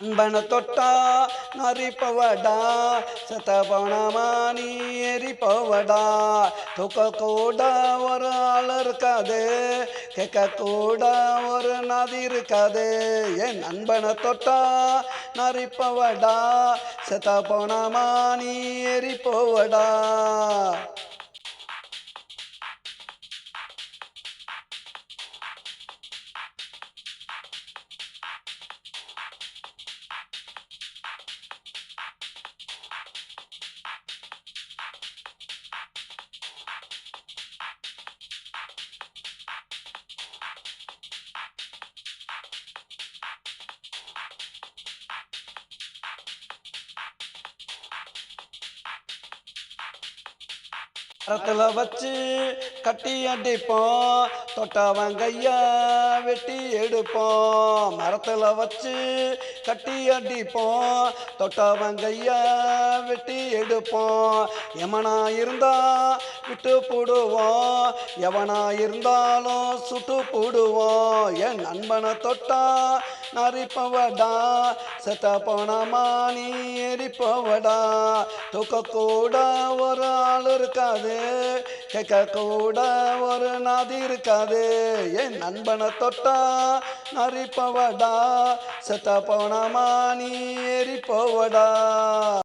அன்பன தொட்டா நரிப்பவடா சத்தபணமானி எரிப்பவடா தூக்க கூட ஒரு ஆள் இருக்காது கேட்க கூட ஒரு நதி இருக்காது என் அன்பன தொட்டா நரிப்பவடா சத்தபணமானி எரிப்பவடா. மரத்துல வச்சு கட்டி அடிப்போம் தொட்டவன் கைய வெட்டி எடுப்போம். மரத்துல வச்சு கட்டி அடிப்போம் தொட்டவன் கைய வெட்டி எடுப்போம். எமனா இருந்தா விட்டு போடுவோம் எவனா இருந்தாலும் சுட்டு போடுவோம். என் நண்பனை தொட்டா நரிப்பவடா செத்த போனமா நீ எரிப்பவடா. தூக்க கூட ஒரு ஆள் இருக்காது கேட்க கூட ஒரு நாதி இருக்காது. என் நண்பனை தொட்டா நரிப்பவடா செத்த போனமா நீ எரிப்பவடா.